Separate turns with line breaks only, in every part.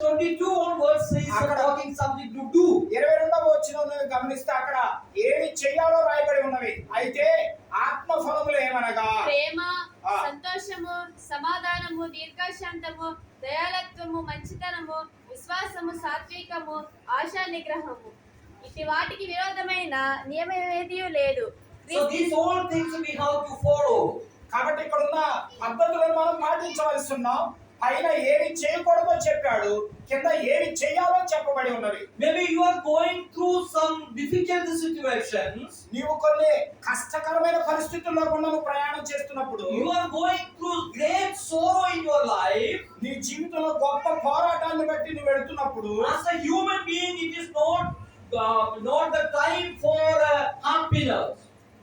22 onwards says talking something to do.
22వ వచనం గమనిస్తే అక్కడ ఏమి చేయాలో రాయబడి ఉన్నవి. అయితే ఆత్మ ఫలములు ఏమనగా
ప్రేమ, సంతోషము, సమాధానము, దీర్ఘశాంతము, దయాళత్వము, మంచితనము, విశ్వాసము, సాత్వికము, ఆశా నిగ్రహము. ఇటు వాటికి విరోధమైన నియమమేదీ లేదు.
So these all things we have to follow.
కాబట్టి ఇక్కడ ఉన్న పద్ధతులను మనం పాటించవలసి ఉన్నాం. పైన ఏమి చేయకూడదో చెప్పాడు, కింద ఏమి చేయాలో చెప్పబడి ఉన్నవి.
Maybe you are going through some difficult situations.
నీవు కొన్ని కష్టకరమైన పరిస్థితుల్లో గుండా నువ్వు ప్రయాణం చేస్తున్నప్పుడు,
You are going through great sorrow in your life.
నీ జీవితంలో గొప్ప పోరాటాన్ని బట్టి నువ్వు వెళుతున్నప్పుడు,
As a human being, it is not the time for happiness.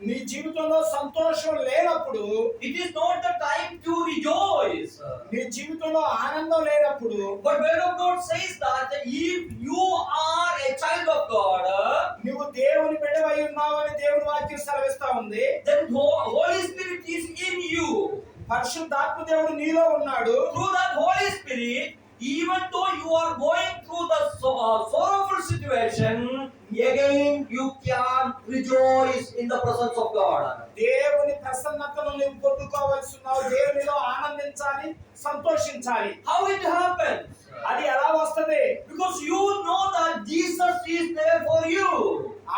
నీ జీవితంలో సంతోషం లేనప్పుడు,
It is not the time to rejoice.
నీ జీవితంలో ఆనందం లేనప్పుడు,
But word of God says that if you are a child of God,
నువ్వు దేవుని బిడ్డవై ఉన్నావు అని దేవుని వాక్యం సెలవిస్తా ఉంది.
then Holy Spirit is in you.
పరిశుద్ధాత్మ దేవుడు నీలో ఉన్నాడు.
Through that Holy Spirit, even though you are going through the sorrowful situation, again you can rejoice in the presence of God.
దేవుని ప్రసన్నతను నువ్వు పొందుకోవాల్సి ఉన్నావు. దేవునిలో ఆనందించాలి, సంతోషించాలి.
How it happens?
అది ఎలా వస్తది?
Because you know that Jesus is there for you.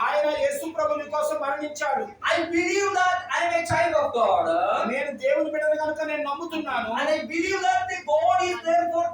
ఆయన యేసు ప్రభు నీ కోసం మరణించాడు.
I believe that I am a child of God.
నేను దేవుని బిడ్డను కనుక నేను నమ్ముతున్నాను.
And I believe that the God is there for